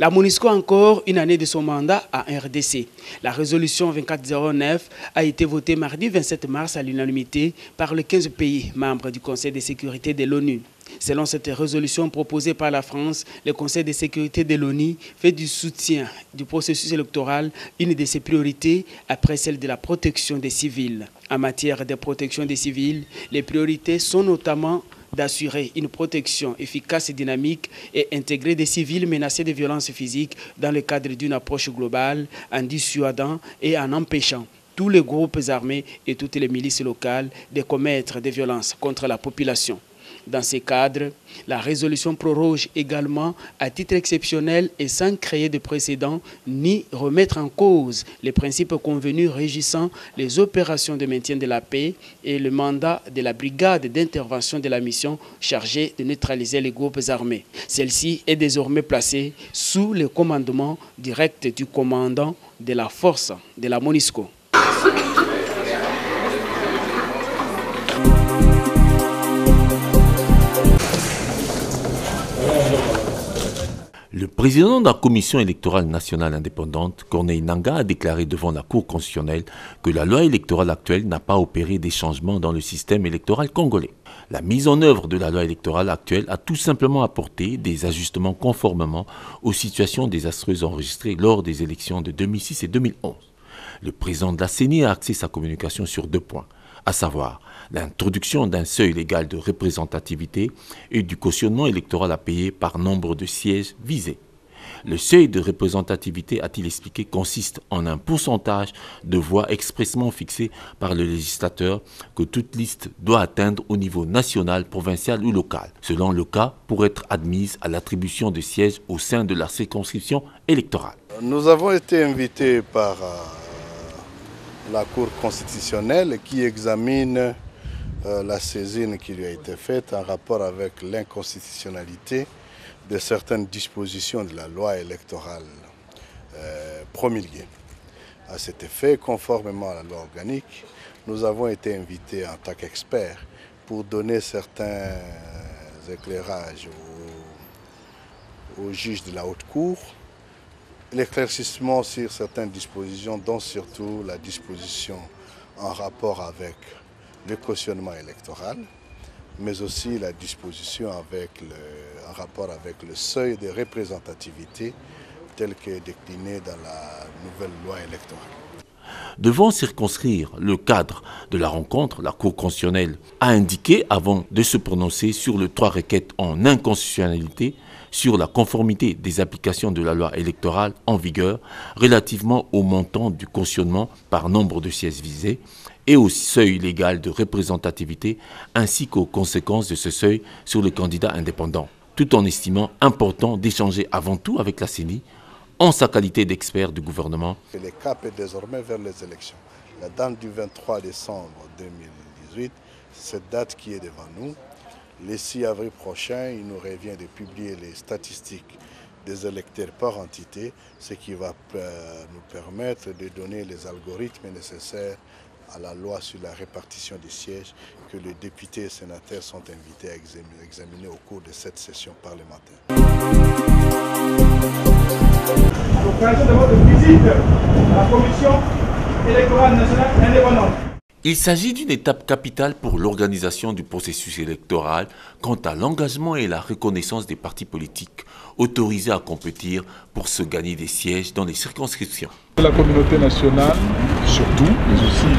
La MONUSCO a encore une année de son mandat à RDC. La résolution 2409 a été votée mardi 27 mars à l'unanimité par les 15 pays membres du Conseil de sécurité de l'ONU. Selon cette résolution proposée par la France, le Conseil de sécurité de l'ONU fait du soutien du processus électoral une de ses priorités après celle de la protection des civils. En matière de protection des civils, les priorités sont notamment d'assurer une protection efficace et dynamique et intégrée des civils menacés de violences physiques dans le cadre d'une approche globale en dissuadant et en empêchant tous les groupes armés et toutes les milices locales de commettre des violences contre la population. Dans ces cadres, la résolution proroge également à titre exceptionnel et sans créer de précédent ni remettre en cause les principes convenus régissant les opérations de maintien de la paix et le mandat de la brigade d'intervention de la mission chargée de neutraliser les groupes armés. Celle-ci est désormais placée sous le commandement direct du commandant de la force de la MONUSCO. Le président de la Commission électorale nationale indépendante, Corneille Nangaa, a déclaré devant la Cour constitutionnelle que la loi électorale actuelle n'a pas opéré des changements dans le système électoral congolais. La mise en œuvre de la loi électorale actuelle a tout simplement apporté des ajustements conformément aux situations désastreuses enregistrées lors des élections de 2006 et 2011. Le président de la CENI a axé sa communication sur 2 points, à savoir l'introduction d'un seuil légal de représentativité et du cautionnement électoral à payer par nombre de sièges visés. Le seuil de représentativité, a-t-il expliqué, consiste en un pourcentage de voix expressément fixé par le législateur que toute liste doit atteindre au niveau national, provincial ou local, selon le cas, pour être admise à l'attribution de sièges au sein de la circonscription électorale. Nous avons été invités par la Cour constitutionnelle qui examine la saisine qui lui a été faite en rapport avec l'inconstitutionnalité de certaines dispositions de la loi électorale promulguée. À cet effet, conformément à la loi organique, nous avons été invités en tant qu'experts pour donner certains éclairages aux juges de la Haute Cour, l'éclaircissement sur certaines dispositions, dont surtout la disposition en rapport avec le cautionnement électoral, mais aussi la disposition en rapport avec le seuil de représentativité tel que décliné dans la nouvelle loi électorale. Devant circonscrire le cadre de la rencontre, la Cour constitutionnelle a indiqué, avant de se prononcer sur les 3 requêtes en inconstitutionnalité, sur la conformité des applications de la loi électorale en vigueur relativement au montant du cautionnement par nombre de sièges visés et au seuil légal de représentativité ainsi qu'aux conséquences de ce seuil sur les candidats indépendants, tout en estimant important d'échanger avant tout avec la CENI en sa qualité d'expert du gouvernement. Le cap est désormais vers les élections. La date du 23 décembre 2018, cette date qui est devant nous. Le 6 avril prochain, il nous revient de publier les statistiques des électeurs par entité, ce qui va nous permettre de donner les algorithmes nécessaires à la loi sur la répartition des sièges que les députés et sénateurs sont invités à examiner au cours de cette session parlementaire. L'occasion de votre visite à la Commission électorale nationale indépendante. Il s'agit d'une étape capitale pour l'organisation du processus électoral quant à l'engagement et la reconnaissance des partis politiques autorisés à compétir pour se gagner des sièges dans les circonscriptions. La communauté nationale, surtout, mais aussi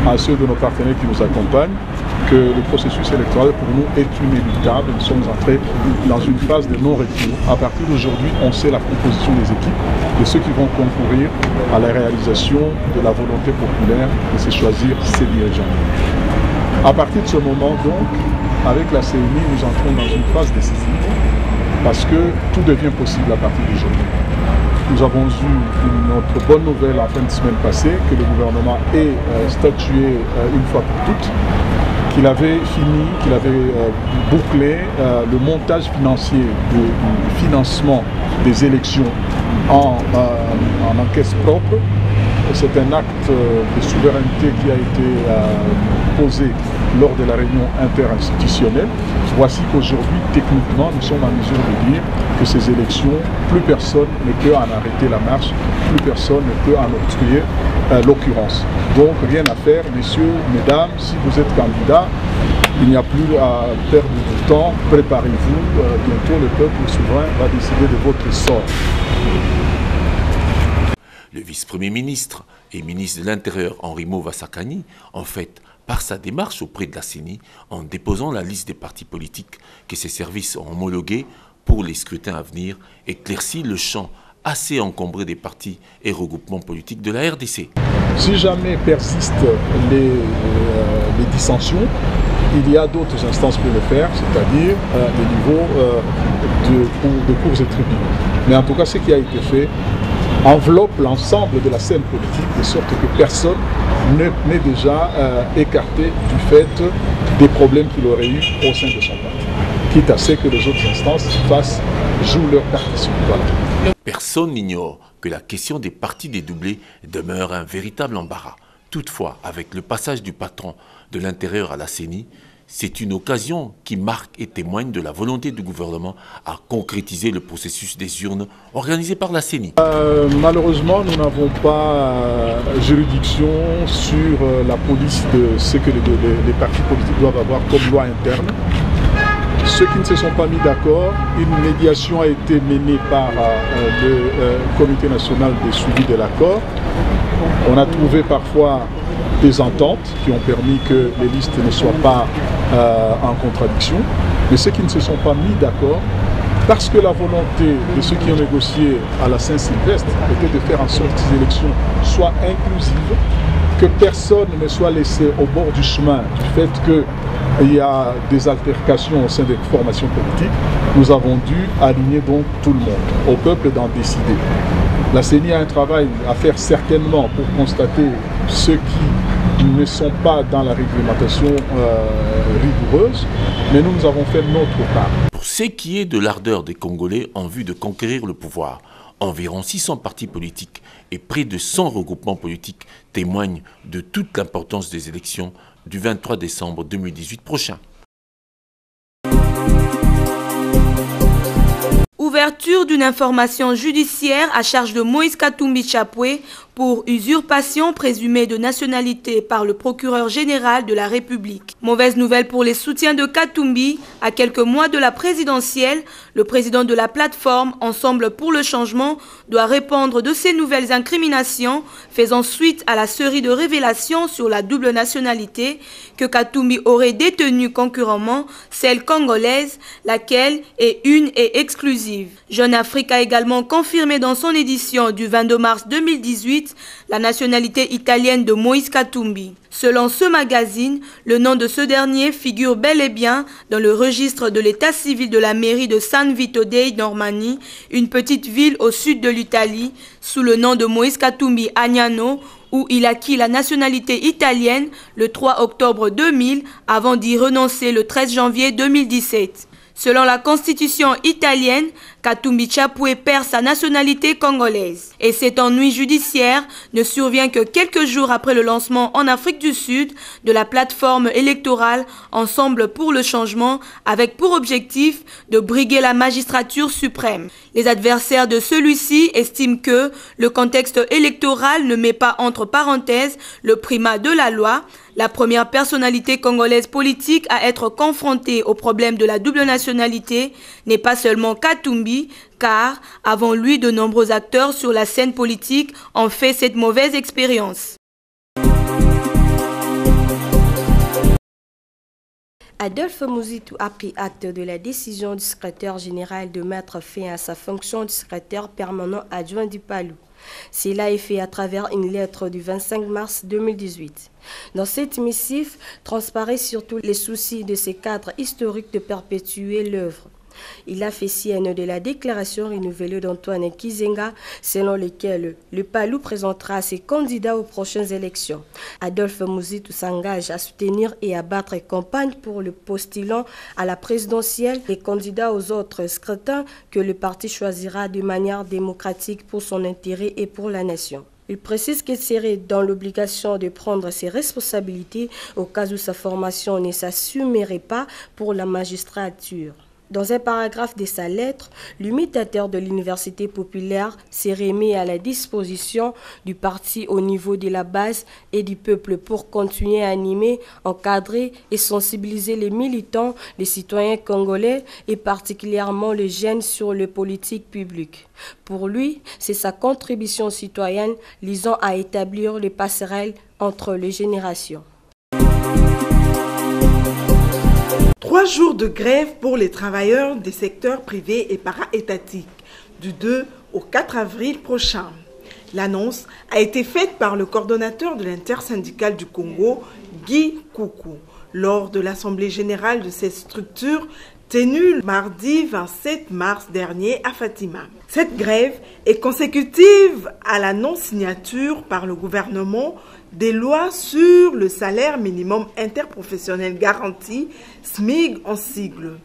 à ceux de nos partenaires qui nous accompagnent, que le processus électoral pour nous est inéluctable. Nous sommes entrés dans une phase de non-retour. À partir d'aujourd'hui, on sait la composition des équipes, de ceux qui vont concourir à la réalisation de la volonté populaire de se choisir ses dirigeants. À partir de ce moment, donc, avec la CENI, nous entrons dans une phase décisive parce que tout devient possible à partir d'aujourd'hui. Nous avons eu notre bonne nouvelle en fin de semaine passée, que le gouvernement ait statué une fois pour toutes, qu'il avait fini, qu'il avait bouclé le montage financier du financement des élections en caisse propre. C'est un acte de souveraineté qui a été posée lors de la réunion interinstitutionnelle, voici qu'aujourd'hui, techniquement, nous sommes en mesure de dire que ces élections, plus personne ne peut en arrêter la marche, plus personne ne peut en obstruer l'occurrence. Donc rien à faire, messieurs, mesdames, si vous êtes candidats, il n'y a plus à perdre du temps, préparez-vous, bientôt le peuple souverain va décider de votre sort. Le vice-premier ministre et ministre de l'Intérieur Henri Mova-Sakani, en fait, par sa démarche auprès de la CENI, en déposant la liste des partis politiques que ses services ont homologués pour les scrutins à venir, éclaircit le champ assez encombré des partis et regroupements politiques de la RDC. Si jamais persistent les dissensions, il y a d'autres instances pour le faire, c'est-à-dire le niveau de cours et tribunaux. Mais en tout cas, ce qui a été fait enveloppe l'ensemble de la scène politique, de sorte que personne n'est déjà écarté du fait des problèmes qu'il aurait eu au sein de son parti, quitte à ce que les autres instances jouent leur partition. Voilà. Personne n'ignore que la question des partis dédoublés demeure un véritable embarras. Toutefois, avec le passage du patron de l'Intérieur à la CENI, c'est une occasion qui marque et témoigne de la volonté du gouvernement à concrétiser le processus des urnes organisé par la CENI. Malheureusement, nous n'avons pas juridiction sur la police de ce que les partis politiques doivent avoir comme loi interne. Ceux qui ne se sont pas mis d'accord, une médiation a été menée par le Comité national de suivi de l'accord. On a trouvé parfois des ententes qui ont permis que les listes ne soient pas en contradiction. Mais ceux qui ne se sont pas mis d'accord, parce que la volonté de ceux qui ont négocié à la Saint-Sylvestre était de faire en sorte que ces élections soient inclusives, que personne ne soit laissé au bord du chemin du fait qu'il y a des altercations au sein des formations politiques, nous avons dû aligner donc tout le monde, au peuple d'en décider. La CENI a un travail à faire certainement pour constater ceux qui ne sont pas dans la réglementation rigoureuse, mais nous avons fait notre part. Pour ce qui est de l'ardeur des Congolais en vue de conquérir le pouvoir, environ 600 partis politiques et près de 100 regroupements politiques témoignent de toute l'importance des élections du 23 décembre 2018 prochain. Ouverture d'une information judiciaire à charge de Moïse Katumbi Chapwe pour usurpation présumée de nationalité par le procureur général de la République. Mauvaise nouvelle pour les soutiens de Katumbi. À quelques mois de la présidentielle, le président de la plateforme Ensemble pour le changement doit répondre de ces nouvelles incriminations, faisant suite à la série de révélations sur la double nationalité que Katumbi aurait détenue concurremment, celle congolaise, laquelle est une et exclusive. Jeune Afrique a également confirmé dans son édition du 22 mars 2018 la nationalité italienne de Moïse Katumbi. Selon ce magazine, le nom de ce dernier figure bel et bien dans le registre de l'état civil de la mairie de San Vito dei Normanni, une petite ville au sud de l'Italie, sous le nom de Moïse Katumbi Agnano, où il acquit la nationalité italienne le 3 octobre 2000 avant d'y renoncer le 13 janvier 2017. Selon la constitution italienne, Katumbi Chapwe perd sa nationalité congolaise. Et cet ennui judiciaire ne survient que quelques jours après le lancement en Afrique du Sud de la plateforme électorale Ensemble pour le changement, avec pour objectif de briguer la magistrature suprême. Les adversaires de celui-ci estiment que le contexte électoral ne met pas entre parenthèses le primat de la loi. La première personnalité congolaise politique à être confrontée au problème de la double nationalité n'est pas seulement Katumbi, car avant lui, de nombreux acteurs sur la scène politique ont fait cette mauvaise expérience. Adolphe Muzitu a pris acte de la décision du secrétaire général de mettre fin à sa fonction de secrétaire permanent adjoint du Palou. Cela est fait à travers une lettre du 25 mars 2018. Dans cette missive, transparaît surtout les soucis de ces cadres historiques de perpétuer l'œuvre. Il a fait sienne de la déclaration renouvelée d'Antoine Kizenga, selon laquelle le Palou présentera ses candidats aux prochaines élections. Adolphe Muzitu s'engage à soutenir et à battre campagne pour le postulant à la présidentielle et candidat aux autres scrutins que le parti choisira de manière démocratique pour son intérêt et pour la nation. Il précise qu'il serait dans l'obligation de prendre ses responsabilités au cas où sa formation ne s'assumerait pas pour la magistrature. Dans un paragraphe de sa lettre, l'imitateur de l'Université populaire s'est remis à la disposition du parti au niveau de la base et du peuple pour continuer à animer, encadrer et sensibiliser les militants, les citoyens congolais et particulièrement les jeunes sur les politiques publiques. Pour lui, c'est sa contribution citoyenne visant à établir les passerelles entre les générations. 3 jours de grève pour les travailleurs des secteurs privés et para-étatiques, du 2 au 4 avril prochain. L'annonce a été faite par le coordonnateur de l'intersyndicale du Congo, Guy Koukou, lors de l'Assemblée générale de cette structure tenue mardi 27 mars dernier à Fatima. Cette grève est consécutive à la non-signature par le gouvernement des lois sur le salaire minimum interprofessionnel garanti, SMIG en sigle,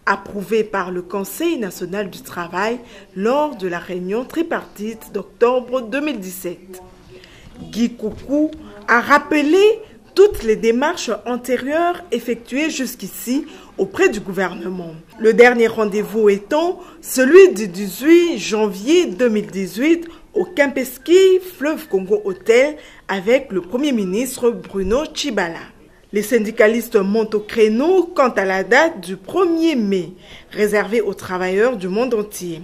approuvées par le Conseil national du travail lors de la réunion tripartite d'octobre 2017. Guy Koukou a rappelé toutes les démarches antérieures effectuées jusqu'ici auprès du gouvernement. Le dernier rendez-vous étant celui du 18 janvier 2018 au Kempinski Fleuve Congo Hotel avec le Premier ministre Bruno Tshibala. Les syndicalistes montent au créneau quant à la date du 1er mai, réservée aux travailleurs du monde entier.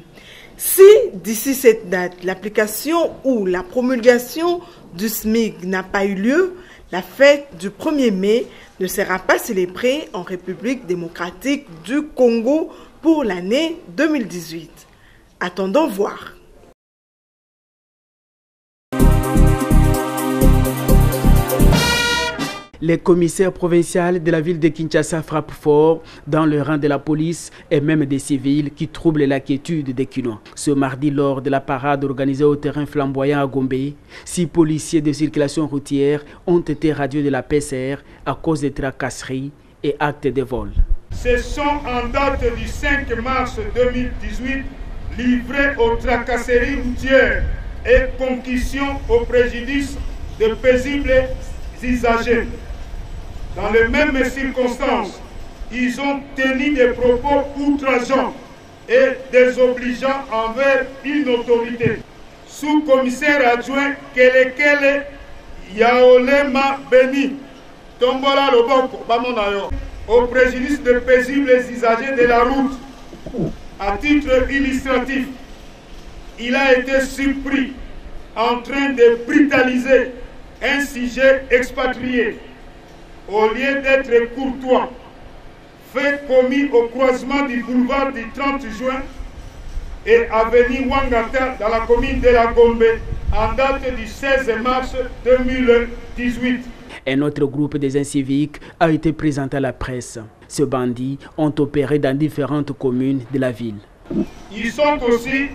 Si, d'ici cette date, l'application ou la promulgation du SMIG n'a pas eu lieu, la fête du 1er mai ne sera pas célébrée en République démocratique du Congo pour l'année 2018. Attendons voir. Les commissaires provinciaux de la ville de Kinshasa frappent fort dans le rang de la police et même des civils qui troublent la quiétude des Kinois. Ce mardi, lors de la parade organisée au terrain flamboyant à Gombe, 6 policiers de circulation routière ont été radiés de la PCR à cause de tracasseries et actes de vol. Ce sont en date du 5 mars 2018 livrés aux tracasseries routières et concussions au préjudice de paisibles usagers. Dans les mêmes circonstances, ils ont tenu des propos outrageants et désobligeants envers une autorité. Sous-commissaire adjoint Kelekele Yaolema Beni, Tombola Loboko, Bamonayo, au préjudice de paisibles usagers de la route. À titre illustratif, il a été surpris en train de brutaliser un sujet expatrié. Au lieu d'être courtois, fait commis au croisement du boulevard du 30 juin et avenue Wangata dans la commune de la Gombe en date du 16 mars 2018. Un autre groupe des inciviques a été présenté à la presse. Ces bandits ont opéré dans différentes communes de la ville. Ils sont aussi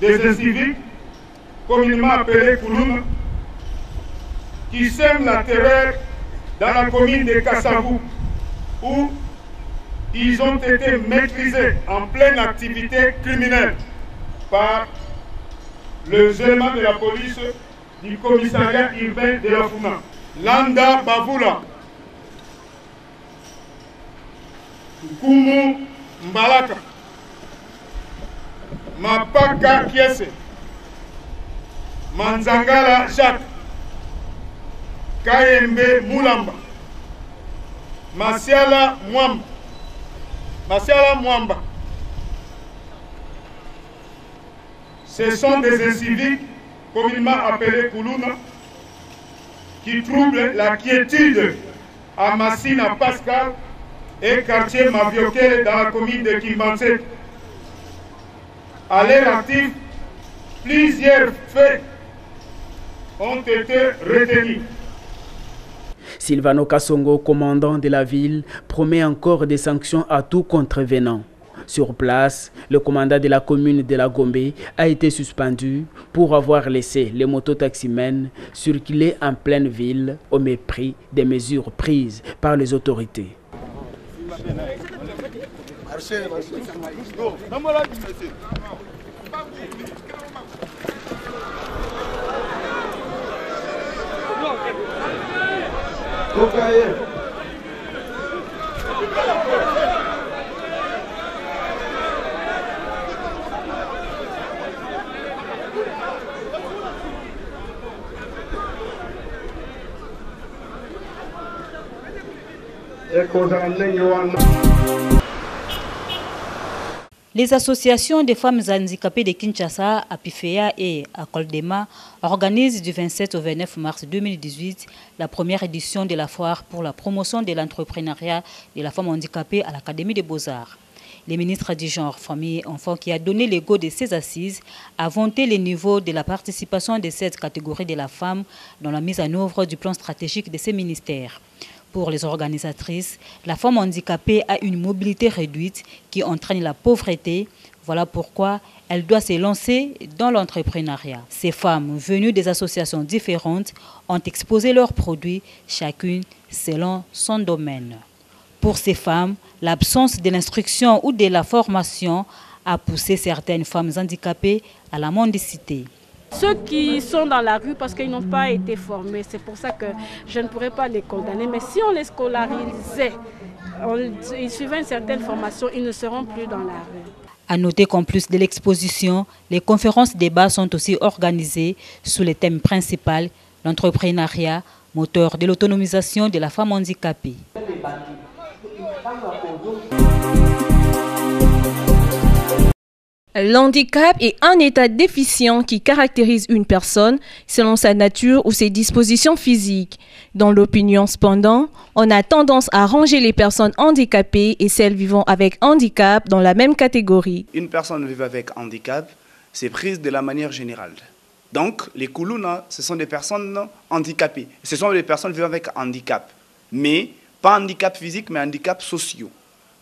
des inciviques, communément appelés Kouloum, qui sèment la terreur dans la commune de Kassavou, où ils ont été maîtrisés en pleine activité criminelle par le gouvernement de la police du commissariat urbain de la Funa. Landa Bavula, Kumu Mbalaka, Mapaka Kiese, Manzangala Jacques, Kayembe Moulamba, Masiala Mwamba. Ce sont des inciviques communément appelés Koulouna qui troublent la quiétude à Massina Pascal et quartier Maviokel dans la commune de Kimbanse. À l'air actif, plusieurs faits ont été retenus. Silvano Kassongo, commandant de la ville, promet encore des sanctions à tout contrevenant. Sur place, le commandant de la commune de la Gombe a été suspendu pour avoir laissé les mototaximens circuler en pleine ville au mépris des mesures prises par les autorités. Les associations des femmes handicapées de Kinshasa, à Pifea et à Koldema organisent du 27 au 29 mars 2018 la première édition de la foire pour la promotion de l'entrepreneuriat de la femme handicapée à l'Académie des Beaux-Arts. Le ministre du Genre, Famille et Enfants, qui a donné le go de ces assises, a vanté les niveaux de la participation de cette catégorie de la femme dans la mise en œuvre du plan stratégique de ces ministères. Pour les organisatrices, la femme handicapée a une mobilité réduite qui entraîne la pauvreté. Voilà pourquoi elle doit se lancer dans l'entrepreneuriat. Ces femmes, venues des associations différentes, ont exposé leurs produits, chacune selon son domaine. Pour ces femmes, l'absence de l'instruction ou de la formation a poussé certaines femmes handicapées à la mendicité. Ceux qui sont dans la rue parce qu'ils n'ont pas été formés, c'est pour ça que je ne pourrais pas les condamner. Mais si on les scolarisait, ils suivaient une certaine formation, ils ne seront plus dans la rue. À noter qu'en plus de l'exposition, les conférences débats sont aussi organisées sous le thème principal, l'entrepreneuriat, moteur de l'autonomisation de la femme handicapée. L'handicap est un état déficient qui caractérise une personne selon sa nature ou ses dispositions physiques. Dans l'opinion cependant, on a tendance à ranger les personnes handicapées et celles vivant avec handicap dans la même catégorie. Une personne vivant avec handicap, c'est prise de la manière générale. Donc, les Koulouna, ce sont des personnes handicapées. Ce sont des personnes vivant avec handicap. Mais pas handicap physique, mais handicap sociaux.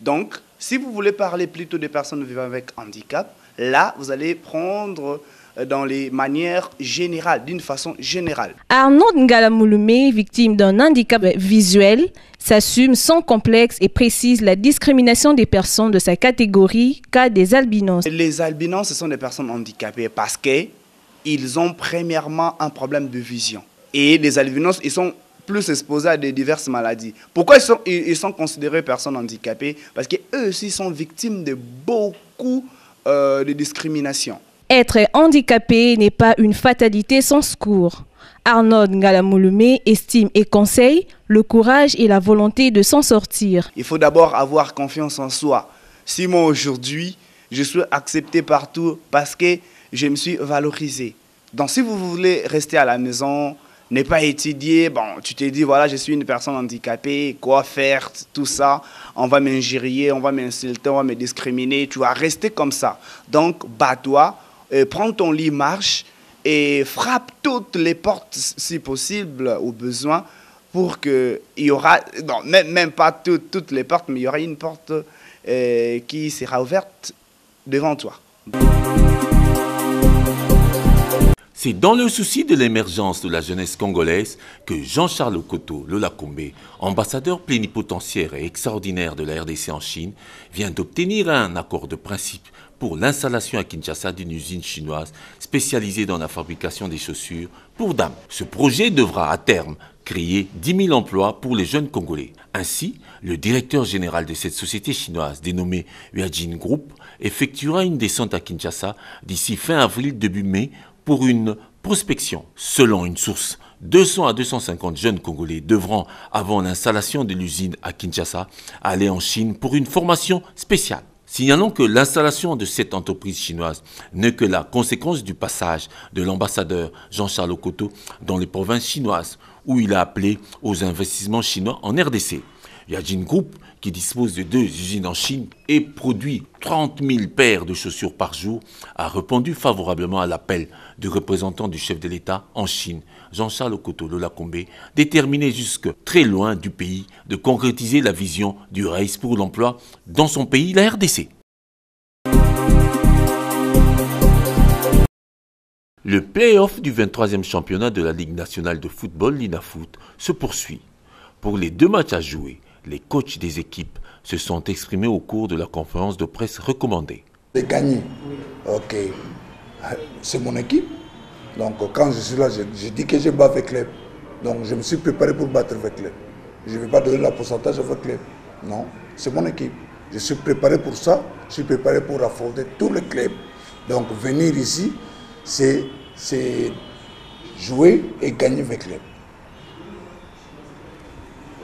Donc, si vous voulez parler plutôt des personnes vivant avec handicap, là, vous allez prendre dans les manières générales, d'une façon générale. Arnaud Ngalamouloumé, victime d'un handicap visuel, s'assume sans complexe et précise la discrimination des personnes de sa catégorie, cas des albinos. Les albinos, ce sont des personnes handicapées parce qu'ils ont premièrement un problème de vision. Et les albinos, ils sont plus exposés à des diverses maladies. Pourquoi ils sont considérés personnes handicapées? Parce qu'eux aussi sont victimes de beaucoup de discrimination. Être handicapé n'est pas une fatalité sans secours. Arnaud Ngalamouloumé estime et conseille le courage et la volonté de s'en sortir. Il faut d'abord avoir confiance en soi. Si moi aujourd'hui, je suis accepté partout parce que je me suis valorisé. Donc si vous voulez rester à la maison, ne pas étudier, bon, tu te dis, voilà, je suis une personne handicapée, quoi faire, tout ça, on va m'injurier, on va m'insulter, on va me discriminer, tu vas rester comme ça. Donc, bats-toi, prends ton lit, marche et frappe toutes les portes, si possible, au besoin, pour qu'il y aura, non, même pas toutes les portes, mais il y aura une porte qui sera ouverte devant toi. C'est dans le souci de l'émergence de la jeunesse congolaise que Jean-Charles Okoto Lolakombe, ambassadeur plénipotentiaire et extraordinaire de la RDC en Chine, vient d'obtenir un accord de principe pour l'installation à Kinshasa d'une usine chinoise spécialisée dans la fabrication des chaussures pour dames. Ce projet devra à terme créer 10 000 emplois pour les jeunes Congolais. Ainsi, le directeur général de cette société chinoise dénommée Huajin Group effectuera une descente à Kinshasa d'ici fin avril début mai pour une prospection. Selon une source, 200 à 250 jeunes Congolais devront, avant l'installation de l'usine à Kinshasa, aller en Chine pour une formation spéciale. Signalons que l'installation de cette entreprise chinoise n'est que la conséquence du passage de l'ambassadeur Jean-Charles Okoto dans les provinces chinoises, où il a appelé aux investissements chinois en RDC. Huajin Group, qui dispose de 2 usines en Chine et produit 30 000 paires de chaussures par jour, a répondu favorablement à l'appel du représentant du chef de l'État en Chine, Jean-Charles Okoto Lolakombe, déterminé jusque très loin du pays de concrétiser la vision du RACE pour l'emploi dans son pays, la RDC. Le play-off du 23e championnat de la Ligue nationale de football, l'INAFOOT, se poursuit. Pour les 2 matchs à jouer, les coachs des équipes se sont exprimés au cours de la conférence de presse recommandée. De gagner, ok, c'est mon équipe. Donc quand je suis là, je dis que je bats avec les. Donc je me suis préparé pour battre avec les. Je ne vais pas donner la pourcentage à votre club. Non, c'est mon équipe. Je suis préparé pour ça. Je suis préparé pour affronter tous les clubs. Donc venir ici, c'est jouer et gagner avec club.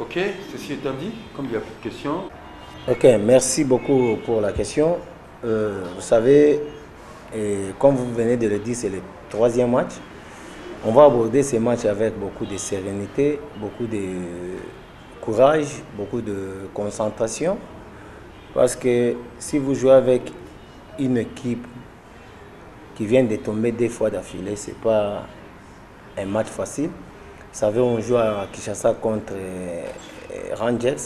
Ok, ceci étant dit, comme il n'y a plus de questions. Ok, merci beaucoup pour la question. Vous savez, comme vous venez de le dire, c'est le 3e match. On va aborder ces matchs avec beaucoup de sérénité, beaucoup de courage, beaucoup de concentration. Parce que si vous jouez avec une équipe qui vient de tomber 2 fois d'affilée, ce n'est pas un match facile. Vous savez, on joue à Kinshasa contre Rangers.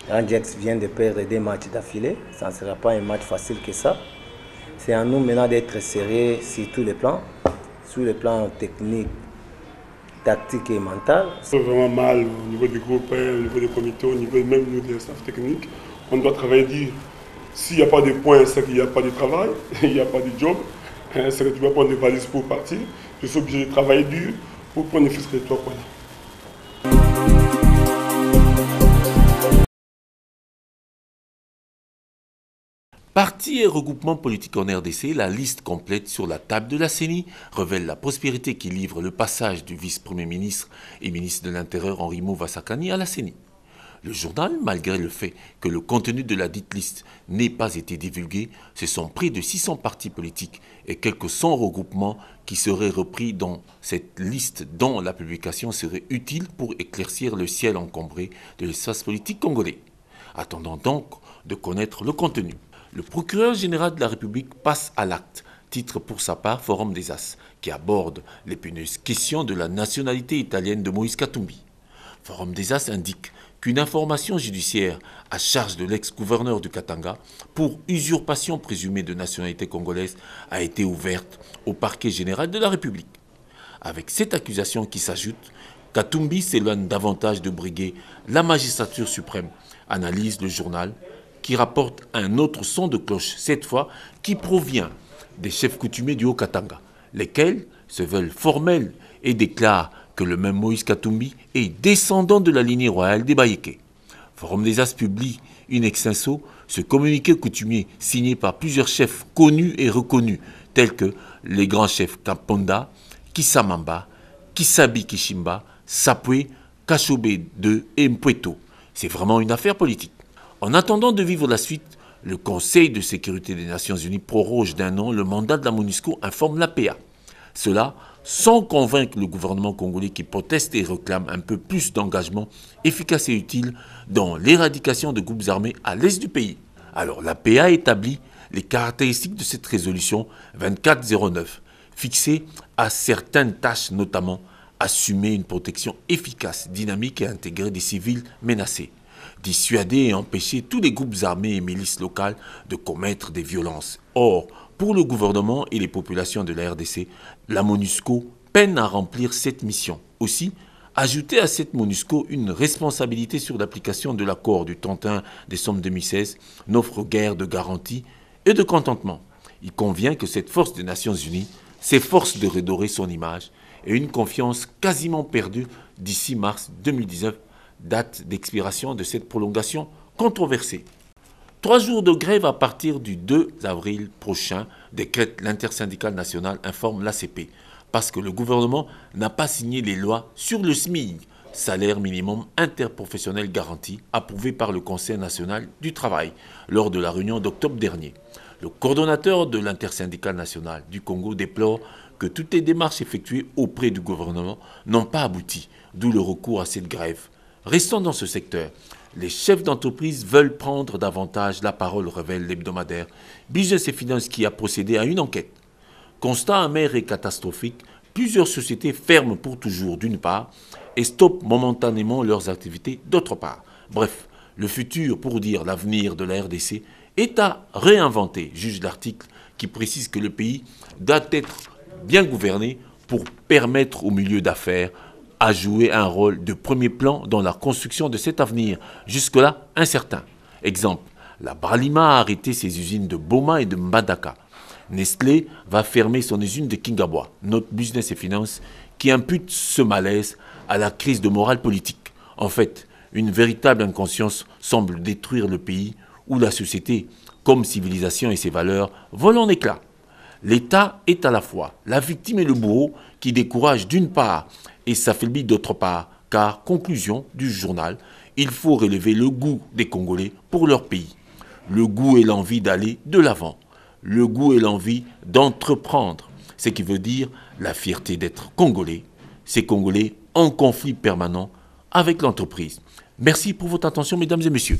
Rangers vient de perdre 2 matchs d'affilée. Ça ne sera pas un match facile que ça. C'est à nous maintenant d'être sérieux sur tous les plans, sur le plan technique, tactique et mental. C'est vraiment mal au niveau du groupe, au niveau des comités, au niveau même du staff technique. On doit travailler, dire, s'il n'y a pas de points, c'est qu'il n'y a pas de travail, il n'y a pas de job. C'est que tu vas prendre des valises pour partir. Je suis obligé de travailler dur pour prendre les fils de 3 points. Parti et regroupement politique en RDC, la liste complète sur la table de la CENI révèle la prospérité qui livre le passage du vice-premier ministre et ministre de l'Intérieur Henri Mouva-Sakani à la CENI. Le journal, malgré le fait que le contenu de la dite liste n'ait pas été divulgué, ce sont près de 600 partis politiques et quelques 100 regroupements qui seraient repris dans cette liste dont la publication serait utile pour éclaircir le ciel encombré de l'espace politique congolais. Attendons donc de connaître le contenu. Le procureur général de la République passe à l'acte, titre pour sa part Forum des As, qui aborde l'épineuse question de la nationalité italienne de Moïse Katumbi. Forum des As indique qu'une information judiciaire à charge de l'ex-gouverneur du Katanga pour usurpation présumée de nationalité congolaise a été ouverte au parquet général de la République. Avec cette accusation qui s'ajoute, Katumbi s'éloigne davantage de briguer la magistrature suprême, analyse le journal, qui rapporte un autre son de cloche, cette fois qui provient des chefs coutumiers du Haut-Katanga, lesquels se veulent formels et déclarent que le même Moïse Katumbi est descendant de la lignée royale des Bayéké. Forum des As publie in extenso ce communiqué coutumier signé par plusieurs chefs connus et reconnus, tels que les grands chefs Kamponda, Kisamamba, Kisabi Kishimba, Sapwe, Kachobe II et Mpweto. C'est vraiment une affaire politique. En attendant de vivre la suite, le Conseil de sécurité des Nations Unies proroge d'1 an le mandat de la MONUSCO, informe l'APA. Cela sans convaincre le gouvernement congolais qui proteste et réclame un peu plus d'engagement efficace et utile dans l'éradication de groupes armés à l'est du pays. Alors l'APA établit les caractéristiques de cette résolution 2409, fixée à certaines tâches, notamment assumer une protection efficace, dynamique et intégrée des civils menacés, dissuader et empêcher tous les groupes armés et milices locales de commettre des violences. Or, pour le gouvernement et les populations de la RDC, la MONUSCO peine à remplir cette mission. Aussi, ajouter à cette MONUSCO une responsabilité sur l'application de l'accord du 31 décembre 2016 n'offre guère de garantie et de contentement. Il convient que cette force des Nations Unies s'efforce de redorer son image et une confiance quasiment perdue d'ici mars 2019, date d'expiration de cette prolongation controversée. 3 jours de grève à partir du 2 avril prochain, décrète l'intersyndicale nationale, informe l'ACP, parce que le gouvernement n'a pas signé les lois sur le SMIG, salaire minimum interprofessionnel garanti, approuvé par le Conseil national du travail, lors de la réunion d'octobre dernier. Le coordonnateur de l'intersyndicale nationale du Congo déplore que toutes les démarches effectuées auprès du gouvernement n'ont pas abouti, d'où le recours à cette grève. Restons dans ce secteur. Les chefs d'entreprise veulent prendre davantage la parole, révèle l'hebdomadaire Business et Finance qui a procédé à une enquête. Constat amer et catastrophique, plusieurs sociétés ferment pour toujours d'une part et stoppent momentanément leurs activités d'autre part. Bref, le futur, pour dire l'avenir de la RDC, est à réinventer, juge l'article qui précise que le pays doit être bien gouverné pour permettre au milieu d'affaires à jouer un rôle de premier plan dans la construction de cet avenir, jusque-là incertain. Exemple, la Bralima a arrêté ses usines de Boma et de Mbadaka. Nestlé va fermer son usine de Kingabois. Note Business et Finance qui impute ce malaise à la crise de morale politique. En fait, Une véritable inconscience semble détruire le pays où la société, comme civilisation et ses valeurs, vole en éclats. L'État est à la fois la victime et le bourreau qui décourage d'une part et s'affaiblit d'autre part, car, conclusion du journal, il faut relever le goût des Congolais pour leur pays. Le goût et l'envie d'aller de l'avant. Le goût et l'envie d'entreprendre. Ce qui veut dire la fierté d'être Congolais. Ces Congolais en conflit permanent avec l'entreprise. Merci pour votre attention, mesdames et messieurs.